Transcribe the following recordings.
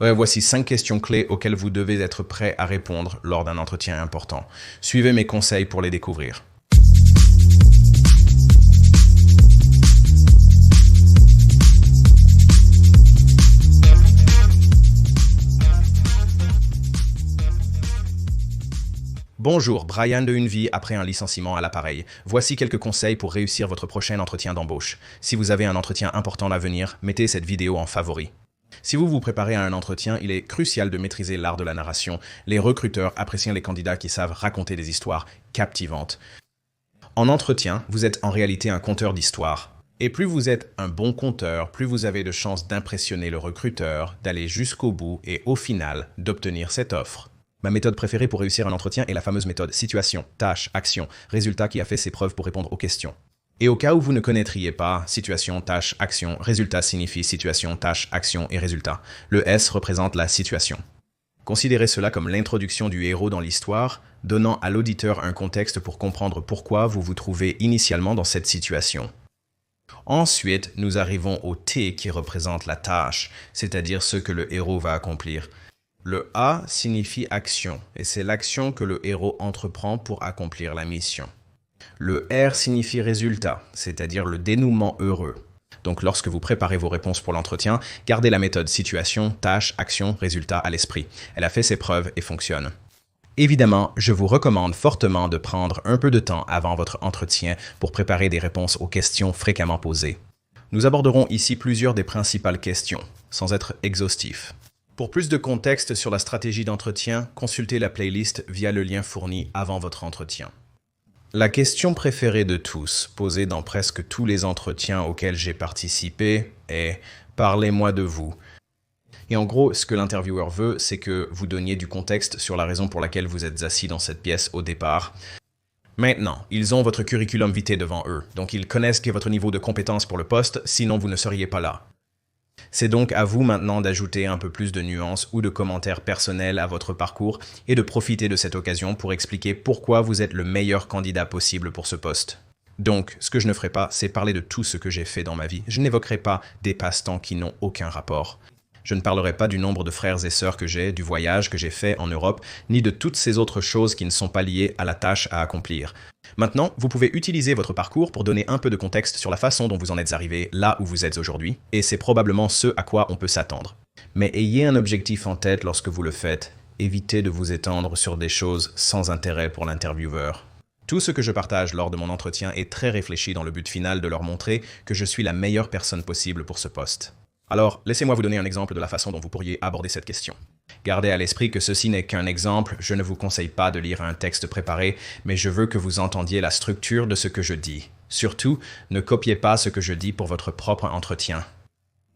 Ouais, voici 5 questions clés auxquelles vous devez être prêt à répondre lors d'un entretien important. Suivez mes conseils pour les découvrir. Bonjour, Brian de Une Vie après un licenciement à l'appareil. Voici quelques conseils pour réussir votre prochain entretien d'embauche. Si vous avez un entretien important à venir, mettez cette vidéo en favori. Si vous vous préparez à un entretien, il est crucial de maîtriser l'art de la narration. Les recruteurs apprécient les candidats qui savent raconter des histoires captivantes. En entretien, vous êtes en réalité un conteur d'histoires. Et plus vous êtes un bon conteur, plus vous avez de chances d'impressionner le recruteur, d'aller jusqu'au bout et au final, d'obtenir cette offre. Ma méthode préférée pour réussir un entretien est la fameuse méthode situation, tâche, action, résultat qui a fait ses preuves pour répondre aux questions. Et au cas où vous ne connaîtriez pas, situation, tâche, action, résultat signifie situation, tâche, action et résultat. Le S représente la situation. Considérez cela comme l'introduction du héros dans l'histoire, donnant à l'auditeur un contexte pour comprendre pourquoi vous vous trouvez initialement dans cette situation. Ensuite, nous arrivons au T qui représente la tâche, c'est-à-dire ce que le héros va accomplir. Le A signifie action, et c'est l'action que le héros entreprend pour accomplir la mission. Le R signifie résultat, c'est-à-dire le dénouement heureux. Donc lorsque vous préparez vos réponses pour l'entretien, gardez la méthode situation, tâche, action, résultat à l'esprit. Elle a fait ses preuves et fonctionne. Évidemment, je vous recommande fortement de prendre un peu de temps avant votre entretien pour préparer des réponses aux questions fréquemment posées. Nous aborderons ici plusieurs des principales questions, sans être exhaustifs. Pour plus de contexte sur la stratégie d'entretien, consultez la playlist via le lien fourni avant votre entretien. La question préférée de tous, posée dans presque tous les entretiens auxquels j'ai participé, est « Parlez-moi de vous ». Et en gros, ce que l'intervieweur veut, c'est que vous donniez du contexte sur la raison pour laquelle vous êtes assis dans cette pièce au départ. Maintenant, ils ont votre curriculum vitae devant eux, donc ils connaissent quel est votre niveau de compétence pour le poste, sinon vous ne seriez pas là. C'est donc à vous maintenant d'ajouter un peu plus de nuances ou de commentaires personnels à votre parcours et de profiter de cette occasion pour expliquer pourquoi vous êtes le meilleur candidat possible pour ce poste. Donc, ce que je ne ferai pas, c'est parler de tout ce que j'ai fait dans ma vie. Je n'évoquerai pas des passe-temps qui n'ont aucun rapport. Je ne parlerai pas du nombre de frères et sœurs que j'ai, du voyage que j'ai fait en Europe, ni de toutes ces autres choses qui ne sont pas liées à la tâche à accomplir. Maintenant, vous pouvez utiliser votre parcours pour donner un peu de contexte sur la façon dont vous en êtes arrivé là où vous êtes aujourd'hui, et c'est probablement ce à quoi on peut s'attendre. Mais ayez un objectif en tête lorsque vous le faites. Évitez de vous étendre sur des choses sans intérêt pour l'intervieweur. Tout ce que je partage lors de mon entretien est très réfléchi dans le but final de leur montrer que je suis la meilleure personne possible pour ce poste. Alors, laissez-moi vous donner un exemple de la façon dont vous pourriez aborder cette question. Gardez à l'esprit que ceci n'est qu'un exemple, je ne vous conseille pas de lire un texte préparé, mais je veux que vous entendiez la structure de ce que je dis. Surtout, ne copiez pas ce que je dis pour votre propre entretien.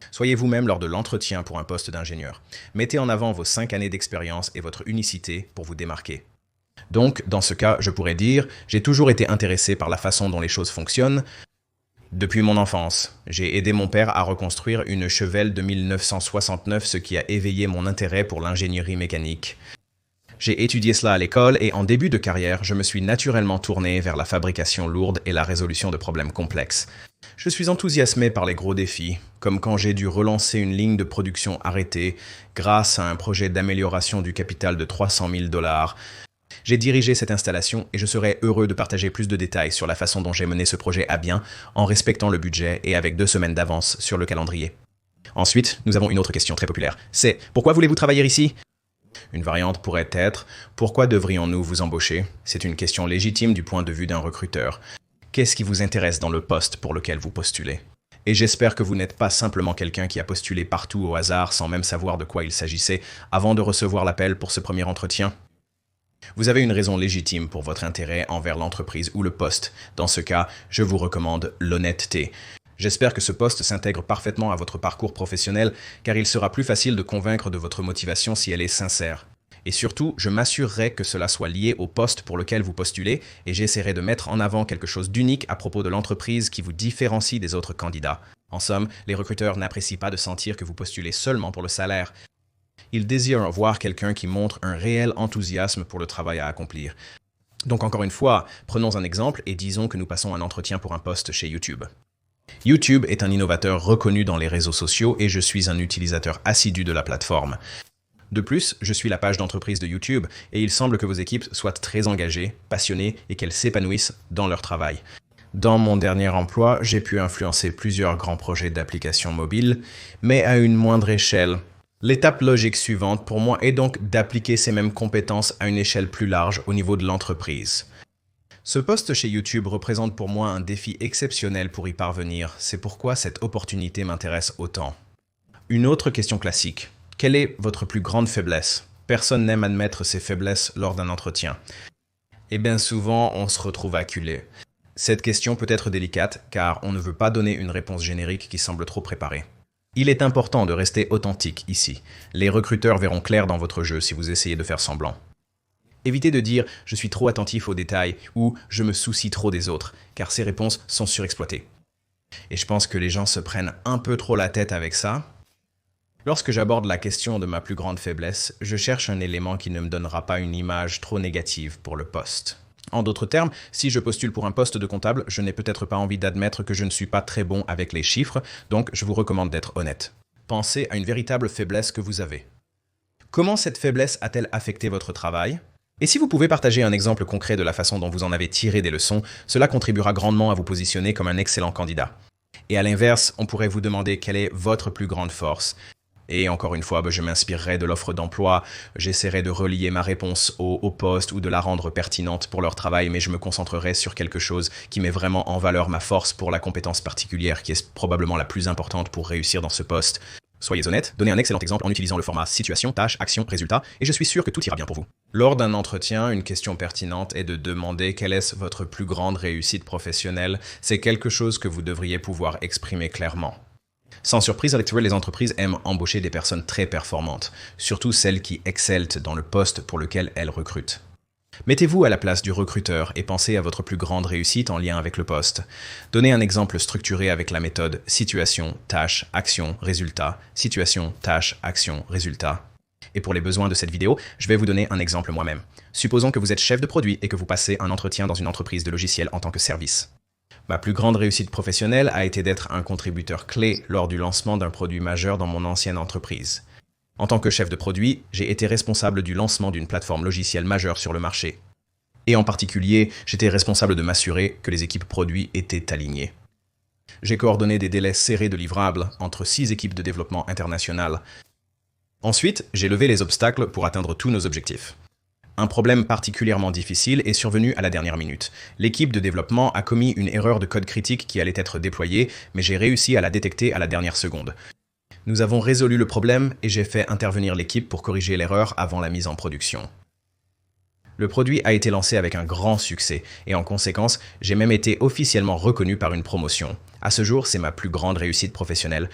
Soyez vous-même lors de l'entretien pour un poste d'ingénieur. Mettez en avant vos 5 années d'expérience et votre unicité pour vous démarquer. Donc, dans ce cas, je pourrais dire « J'ai toujours été intéressé par la façon dont les choses fonctionnent. Depuis mon enfance, j'ai aidé mon père à reconstruire une Chevelle de 1969, ce qui a éveillé mon intérêt pour l'ingénierie mécanique. J'ai étudié cela à l'école et en début de carrière, je me suis naturellement tourné vers la fabrication lourde et la résolution de problèmes complexes. Je suis enthousiasmé par les gros défis, comme quand j'ai dû relancer une ligne de production arrêtée grâce à un projet d'amélioration du capital de 300 000 $. J'ai dirigé cette installation et je serais heureux de partager plus de détails sur la façon dont j'ai mené ce projet à bien en respectant le budget et avec 2 semaines d'avance sur le calendrier. Ensuite, nous avons une autre question très populaire. C'est « Pourquoi voulez-vous travailler ici ?» Une variante pourrait être « Pourquoi devrions-nous vous embaucher ?» C'est une question légitime du point de vue d'un recruteur. Qu'est-ce qui vous intéresse dans le poste pour lequel vous postulez? Et j'espère que vous n'êtes pas simplement quelqu'un qui a postulé partout au hasard sans même savoir de quoi il s'agissait avant de recevoir l'appel pour ce premier entretien. Vous avez une raison légitime pour votre intérêt envers l'entreprise ou le poste. Dans ce cas, je vous recommande l'honnêteté. J'espère que ce poste s'intègre parfaitement à votre parcours professionnel, car il sera plus facile de convaincre de votre motivation si elle est sincère. Et surtout, je m'assurerai que cela soit lié au poste pour lequel vous postulez, et j'essaierai de mettre en avant quelque chose d'unique à propos de l'entreprise qui vous différencie des autres candidats. En somme, les recruteurs n'apprécient pas de sentir que vous postulez seulement pour le salaire. Ils désirent voir quelqu'un qui montre un réel enthousiasme pour le travail à accomplir. Donc encore une fois, prenons un exemple et disons que nous passons un entretien pour un poste chez YouTube. YouTube est un innovateur reconnu dans les réseaux sociaux et je suis un utilisateur assidu de la plateforme. De plus, je suis la page d'entreprise de YouTube et il semble que vos équipes soient très engagées, passionnées et qu'elles s'épanouissent dans leur travail. Dans mon dernier emploi, j'ai pu influencer plusieurs grands projets d'applications mobiles, mais à une moindre échelle. L'étape logique suivante pour moi est donc d'appliquer ces mêmes compétences à une échelle plus large au niveau de l'entreprise. Ce poste chez YouTube représente pour moi un défi exceptionnel pour y parvenir, c'est pourquoi cette opportunité m'intéresse autant. Une autre question classique. Quelle est votre plus grande faiblesse? Personne n'aime admettre ses faiblesses lors d'un entretien. Et bien souvent, on se retrouve acculé. Cette question peut être délicate car on ne veut pas donner une réponse générique qui semble trop préparée. Il est important de rester authentique ici. Les recruteurs verront clair dans votre jeu si vous essayez de faire semblant. Évitez de dire « je suis trop attentif aux détails » ou « je me soucie trop des autres » car ces réponses sont surexploitées. Et je pense que les gens se prennent un peu trop la tête avec ça. Lorsque j'aborde la question de ma plus grande faiblesse, je cherche un élément qui ne me donnera pas une image trop négative pour le poste. En d'autres termes, si je postule pour un poste de comptable, je n'ai peut-être pas envie d'admettre que je ne suis pas très bon avec les chiffres, donc je vous recommande d'être honnête. Pensez à une véritable faiblesse que vous avez. Comment cette faiblesse a-t-elle affecté votre travail? Et si vous pouvez partager un exemple concret de la façon dont vous en avez tiré des leçons, cela contribuera grandement à vous positionner comme un excellent candidat. Et à l'inverse, on pourrait vous demander quelle est votre plus grande force. Et encore une fois, je m'inspirerai de l'offre d'emploi, j'essaierai de relier ma réponse au poste ou de la rendre pertinente pour leur travail, mais je me concentrerai sur quelque chose qui met vraiment en valeur ma force pour la compétence particulière qui est probablement la plus importante pour réussir dans ce poste. Soyez honnête, donnez un excellent exemple en utilisant le format situation, tâche, action, résultat, et je suis sûr que tout ira bien pour vous. Lors d'un entretien, une question pertinente est de demander quelle est votre plus grande réussite professionnelle. C'est quelque chose que vous devriez pouvoir exprimer clairement. Sans surprise, les entreprises aiment embaucher des personnes très performantes, surtout celles qui excellent dans le poste pour lequel elles recrutent. Mettez-vous à la place du recruteur et pensez à votre plus grande réussite en lien avec le poste. Donnez un exemple structuré avec la méthode situation, tâche, action, résultat, situation, tâche, action, résultat. Et pour les besoins de cette vidéo, je vais vous donner un exemple moi-même. Supposons que vous êtes chef de produit et que vous passez un entretien dans une entreprise de logiciels en tant que service. Ma plus grande réussite professionnelle a été d'être un contributeur clé lors du lancement d'un produit majeur dans mon ancienne entreprise. En tant que chef de produit, j'ai été responsable du lancement d'une plateforme logicielle majeure sur le marché. Et en particulier, j'étais responsable de m'assurer que les équipes produits étaient alignées. J'ai coordonné des délais serrés de livrables entre 6 équipes de développement internationales. Ensuite, j'ai levé les obstacles pour atteindre tous nos objectifs. Un problème particulièrement difficile est survenu à la dernière minute. L'équipe de développement a commis une erreur de code critique qui allait être déployée, mais j'ai réussi à la détecter à la dernière seconde. Nous avons résolu le problème et j'ai fait intervenir l'équipe pour corriger l'erreur avant la mise en production. Le produit a été lancé avec un grand succès et en conséquence, j'ai même été officiellement reconnu par une promotion. À ce jour, c'est ma plus grande réussite professionnelle.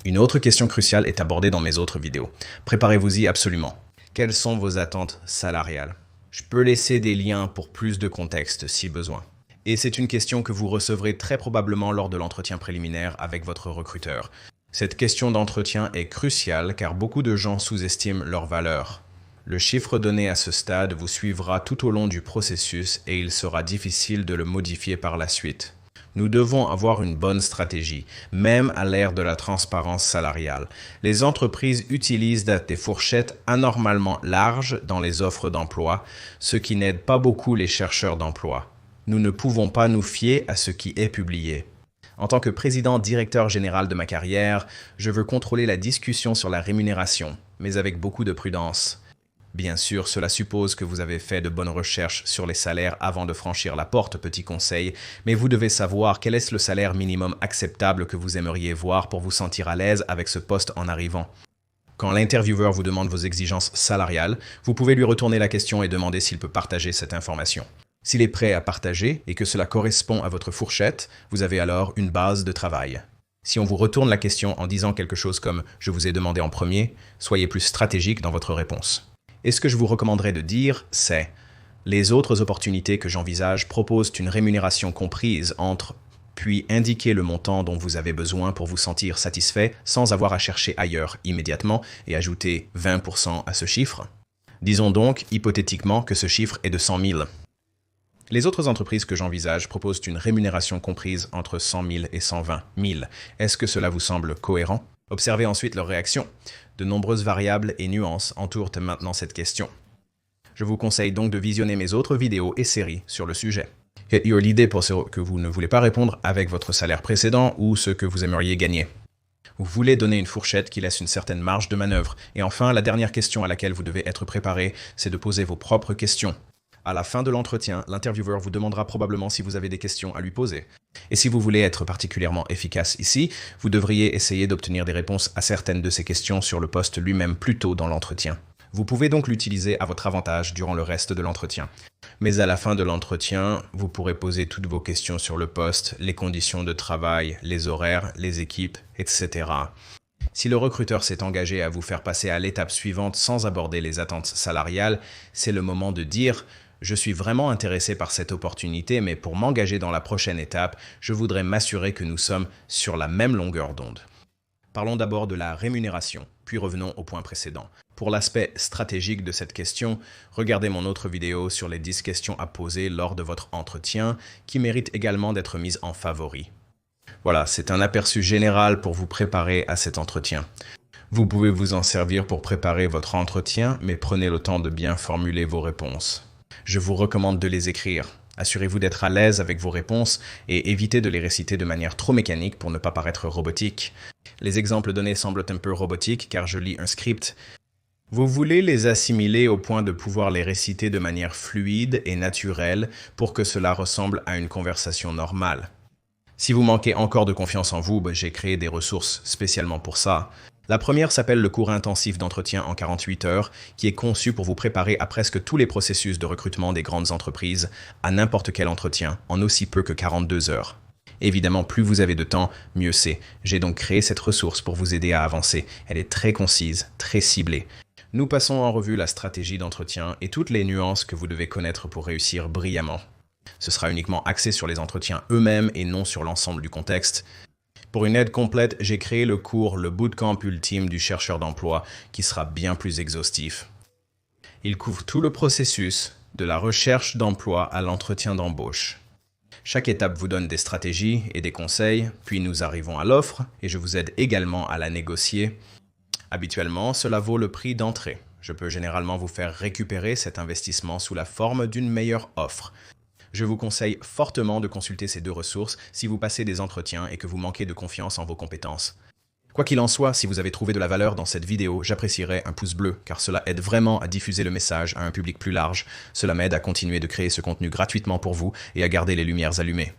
Une autre question cruciale est abordée dans mes autres vidéos. Préparez-vous-y absolument. Quelles sont vos attentes salariales? Je peux laisser des liens pour plus de contexte si besoin. Et c'est une question que vous recevrez très probablement lors de l'entretien préliminaire avec votre recruteur. Cette question d'entretien est cruciale car beaucoup de gens sous-estiment leur valeur. Le chiffre donné à ce stade vous suivra tout au long du processus et il sera difficile de le modifier par la suite. Nous devons avoir une bonne stratégie, même à l'ère de la transparence salariale. Les entreprises utilisent des fourchettes anormalement larges dans les offres d'emploi, ce qui n'aide pas beaucoup les chercheurs d'emploi. Nous ne pouvons pas nous fier à ce qui est publié. En tant que président-directeur général de ma carrière, je veux contrôler la discussion sur la rémunération, mais avec beaucoup de prudence. Bien sûr, cela suppose que vous avez fait de bonnes recherches sur les salaires avant de franchir la porte, petit conseil, mais vous devez savoir quel est le salaire minimum acceptable que vous aimeriez voir pour vous sentir à l'aise avec ce poste en arrivant. Quand l'intervieweur vous demande vos exigences salariales, vous pouvez lui retourner la question et demander s'il peut partager cette information. S'il est prêt à partager et que cela correspond à votre fourchette, vous avez alors une base de travail. Si on vous retourne la question en disant quelque chose comme « je vous ai demandé en premier », soyez plus stratégique dans votre réponse. Et ce que je vous recommanderais de dire, c'est « les autres opportunités que j'envisage proposent une rémunération comprise entre » puis indiquez le montant dont vous avez besoin pour vous sentir satisfait sans avoir à chercher ailleurs immédiatement et ajouter 20% à ce chiffre. Disons donc hypothétiquement que ce chiffre est de 100 000. Les autres entreprises que j'envisage proposent une rémunération comprise entre 100 000 et 120 000. Est-ce que cela vous semble cohérent? Observez ensuite leurs réactions. De nombreuses variables et nuances entourent maintenant cette question. Je vous conseille donc de visionner mes autres vidéos et séries sur le sujet. L'idée pour ce que vous ne voulez pas répondre avec votre salaire précédent ou ce que vous aimeriez gagner. Vous voulez donner une fourchette qui laisse une certaine marge de manœuvre. Et enfin, la dernière question à laquelle vous devez être préparé, c'est de poser vos propres questions. À la fin de l'entretien, l'intervieweur vous demandera probablement si vous avez des questions à lui poser. Et si vous voulez être particulièrement efficace ici, vous devriez essayer d'obtenir des réponses à certaines de ces questions sur le poste lui-même plus tôt dans l'entretien. Vous pouvez donc l'utiliser à votre avantage durant le reste de l'entretien. Mais à la fin de l'entretien, vous pourrez poser toutes vos questions sur le poste, les conditions de travail, les horaires, les équipes, etc. Si le recruteur s'est engagé à vous faire passer à l'étape suivante sans aborder les attentes salariales, c'est le moment de dire « Je suis vraiment intéressé par cette opportunité, mais pour m'engager dans la prochaine étape, je voudrais m'assurer que nous sommes sur la même longueur d'onde. » Parlons d'abord de la rémunération, puis revenons au point précédent. Pour l'aspect stratégique de cette question, regardez mon autre vidéo sur les 10 questions à poser lors de votre entretien, qui méritent également d'être mises en favori. Voilà, c'est un aperçu général pour vous préparer à cet entretien. Vous pouvez vous en servir pour préparer votre entretien, mais prenez le temps de bien formuler vos réponses. Je vous recommande de les écrire. Assurez-vous d'être à l'aise avec vos réponses et évitez de les réciter de manière trop mécanique pour ne pas paraître robotique. Les exemples donnés semblent un peu robotiques car je lis un script. Vous voulez les assimiler au point de pouvoir les réciter de manière fluide et naturelle pour que cela ressemble à une conversation normale. Si vous manquez encore de confiance en vous, j'ai créé des ressources spécialement pour ça. La première s'appelle le cours intensif d'entretien en 48 heures, qui est conçu pour vous préparer à presque tous les processus de recrutement des grandes entreprises, à n'importe quel entretien, en aussi peu que 42 heures. Évidemment, plus vous avez de temps, mieux c'est. J'ai donc créé cette ressource pour vous aider à avancer. Elle est très concise, très ciblée. Nous passons en revue la stratégie d'entretien et toutes les nuances que vous devez connaître pour réussir brillamment. Ce sera uniquement axé sur les entretiens eux-mêmes et non sur l'ensemble du contexte. Pour une aide complète, j'ai créé le cours Le Bootcamp ultime du chercheur d'emploi qui sera bien plus exhaustif. Il couvre tout le processus, de la recherche d'emploi à l'entretien d'embauche. Chaque étape vous donne des stratégies et des conseils, puis nous arrivons à l'offre et je vous aide également à la négocier. Habituellement, cela vaut le prix d'entrée. Je peux généralement vous faire récupérer cet investissement sous la forme d'une meilleure offre. Je vous conseille fortement de consulter ces deux ressources si vous passez des entretiens et que vous manquez de confiance en vos compétences. Quoi qu'il en soit, si vous avez trouvé de la valeur dans cette vidéo, j'apprécierais un pouce bleu car cela aide vraiment à diffuser le message à un public plus large. Cela m'aide à continuer de créer ce contenu gratuitement pour vous et à garder les lumières allumées.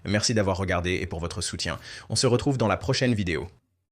Merci d'avoir regardé et pour votre soutien. On se retrouve dans la prochaine vidéo.